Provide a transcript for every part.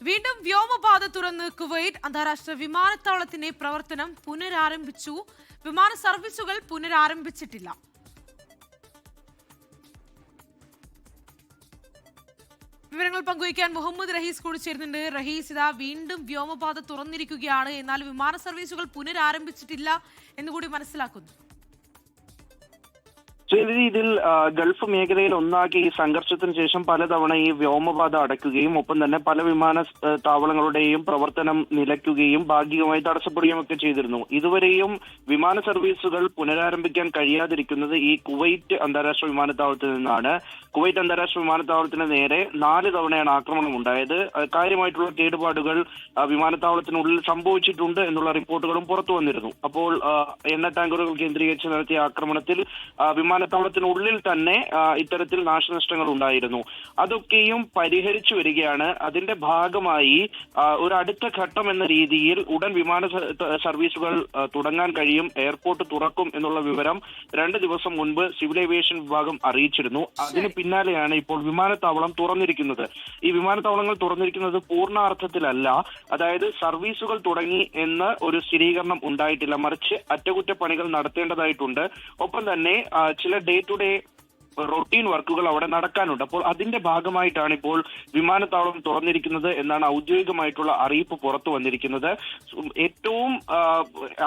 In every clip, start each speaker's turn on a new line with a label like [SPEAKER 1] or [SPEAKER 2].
[SPEAKER 1] വീണ്ടും വ്യോമപാത തുറന്ന് കുവൈറ്റ് അന്താരാഷ്ട്ര വിമാനത്താവളത്തിന്റെ പ്രവർത്തനം പുനരാരംഭിച്ചു. വിമാന സർവീസുകൾ പുനരാരംഭിച്ചിട്ടില്ല. വിവരങ്ങൾ പങ്കുവയ്ക്കാൻ മുഹമ്മദ് റഹീസ് കൂടി ചേരുന്നുണ്ട്. റഹീസ്, ഇതാ വീണ്ടും വ്യോമപാത തുറന്നിരിക്കുകയാണ്, എന്നാൽ വിമാന സർവീസുകൾ പുനരാരംഭിച്ചിട്ടില്ല എന്നുകൂടി മനസ്സിലാക്കുന്നു.
[SPEAKER 2] ചില രീതിയിൽ ഗൾഫ് മേഖലയിൽ ഒന്നാക്കി ഈ സംഘർഷത്തിന് ശേഷം പലതവണ ഈ വ്യോമപാത അടയ്ക്കുകയും ഒപ്പം തന്നെ പല വിമാന താവളങ്ങളുടെയും പ്രവർത്തനം നിലയ്ക്കുകയും ഭാഗികമായി തടസ്സപ്പെടുകയും ഒക്കെ ചെയ്തിരുന്നു. ഇതുവരെയും വിമാന സർവീസുകൾ പുനരാരംഭിക്കാൻ കഴിയാതിരിക്കുന്നത് ഈ കുവൈറ്റ് അന്താരാഷ്ട്ര വിമാനത്താവളത്തിൽ നിന്നാണ്. കുവൈറ്റ് അന്താരാഷ്ട്ര വിമാനത്താവളത്തിന് നേരെ 4 തവണയാണ് ആക്രമണം ഉണ്ടായത്. കാര്യമായിട്ടുള്ള കേടുപാടുകൾ വിമാനത്താവളത്തിനുള്ളിൽ സംഭവിച്ചിട്ടുണ്ട് എന്നുള്ള റിപ്പോർട്ടുകളും പുറത്തു വന്നിരുന്നു. അപ്പോൾ എണ്ണ ടാങ്കറുകൾ കേന്ദ്രീകരിച്ച് നടത്തിയ ആക്രമണത്തിൽ വിമാനത്താവളത്തിനുള്ളിൽ തന്നെ ഇത്തരത്തിൽ നാശനഷ്ടങ്ങൾ ഉണ്ടായിരുന്നു. അതൊക്കെയും പരിഹരിച്ചു വരികയാണ്. അതിന്റെ ഭാഗമായി ഒരു അടുത്ത ഘട്ടം എന്ന രീതിയിൽ ഉടൻ വിമാന സർവീസുകൾ തുടങ്ങാൻ കഴിയും, എയർപോർട്ട് തുറക്കും എന്നുള്ള വിവരം 2 ദിവസം മുൻപ് സിവിൽ ഏവിയേഷൻ വിഭാഗം അറിയിച്ചിരുന്നു. അതിന് പിന്നാലെയാണ് ഇപ്പോൾ വിമാനത്താവളം തുറന്നിരിക്കുന്നത്. ഈ വിമാനത്താവളങ്ങൾ തുറന്നിരിക്കുന്നത് പൂർണ്ണാർത്ഥത്തിലല്ല, അതായത് സർവീസുകൾ തുടങ്ങി എന്ന് ഒരു സ്ഥിരീകരണം ഉണ്ടായിട്ടില്ല, മറിച്ച് അറ്റകുറ്റപ്പണികൾ നടത്തേണ്ടതായിട്ടുണ്ട്. ഒപ്പം തന്നെ ചില ഡേ ടു ഡേ റൊട്ടീൻ വർക്കുകൾ അവിടെ നടക്കാനുണ്ട്. അപ്പോൾ അതിന്റെ ഭാഗമായിട്ടാണ് ഇപ്പോൾ വിമാനത്താവളം തുറന്നിരിക്കുന്നത് എന്നാണ് ഔദ്യോഗികമായിട്ടുള്ള അറിയിപ്പ് പുറത്തു വന്നിരിക്കുന്നത്. ഏറ്റവും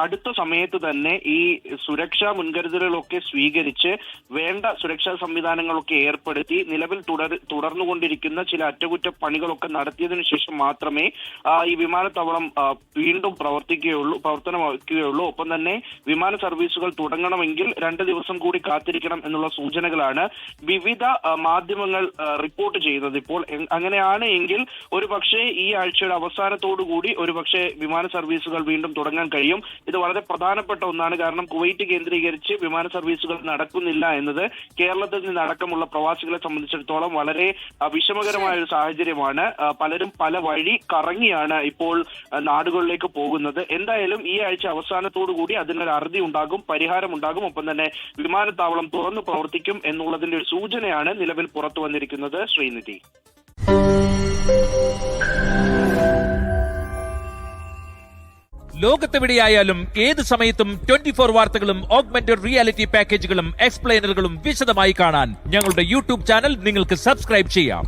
[SPEAKER 2] അടുത്ത സമയത്ത് തന്നെ ഈ സുരക്ഷാ മുൻകരുതലുകളൊക്കെ സ്വീകരിച്ച് വേണ്ട സുരക്ഷാ സംവിധാനങ്ങളൊക്കെ ഏർപ്പെടുത്തി നിലവിൽ തുടർന്നുകൊണ്ടിരിക്കുന്ന ചില അറ്റകുറ്റപ്പണികളൊക്കെ നടത്തിയതിനു ശേഷം മാത്രമേ ഈ വിമാനത്താവളം വീണ്ടും പ്രവർത്തനമാക്കുകയുള്ളൂ. ഒപ്പം തന്നെ വിമാന സർവീസുകൾ തുടങ്ങണമെങ്കിൽ 2 ദിവസം കൂടി കാത്തിരിക്കണം എന്നുള്ള സൂചനകളാണ് വിവിധ മാധ്യമങ്ങൾ റിപ്പോർട്ട് ചെയ്യുന്നത്. ഇപ്പോൾ അങ്ങനെയാണ് എങ്കിൽ ഒരുപക്ഷെ ഈ ആഴ്ചയുടെ അവസാനത്തോടുകൂടി ഒരുപക്ഷെ വിമാന സർവീസുകൾ വീണ്ടും തുടങ്ങാൻ കഴിയും. ഇത് വളരെ പ്രധാനപ്പെട്ട ഒന്നാണ്. കാരണം കുവൈറ്റ് കേന്ദ്രീകരിച്ച് വിമാന സർവീസുകൾ നടക്കുന്നില്ല എന്നത് കേരളത്തിൽ നിന്നടക്കമുള്ള പ്രവാസികളെ സംബന്ധിച്ചിടത്തോളം വളരെ വിഷമകരമായ ഒരു സാഹചര്യമാണ്. പലരും പല വഴി കറങ്ങിയാണ് ഇപ്പോൾ നാടുകളിലേക്ക് പോകുന്നത്. എന്തായാലും ഈ ആഴ്ച അവസാനത്തോടുകൂടി അതിനൊരു അറുതി ഉണ്ടാകും, പരിഹാരമുണ്ടാകും. ഒപ്പം തന്നെ വിമാനത്താവളം തുറന്നു പ്രവർത്തിക്കും എന്നുള്ളതിന്റെ ഒരു സൂചനയാണ് നിലവിൽ പുറത്തു വന്നിരിക്കുന്നത്. ശ്രീനിധി,
[SPEAKER 3] ലോകത്തെവിടെയായാലും ഏത് സമയത്തും 24 വാർത്തകളും ഓഗ്മെന്റഡ് റിയാലിറ്റി പാക്കേജുകളും എക്സ്പ്ലെയിനറുകളും വിശദമായി കാണാൻ ഞങ്ങളുടെ യൂട്യൂബ് ചാനൽ നിങ്ങൾക്ക് സബ്സ്ക്രൈബ് ചെയ്യാം.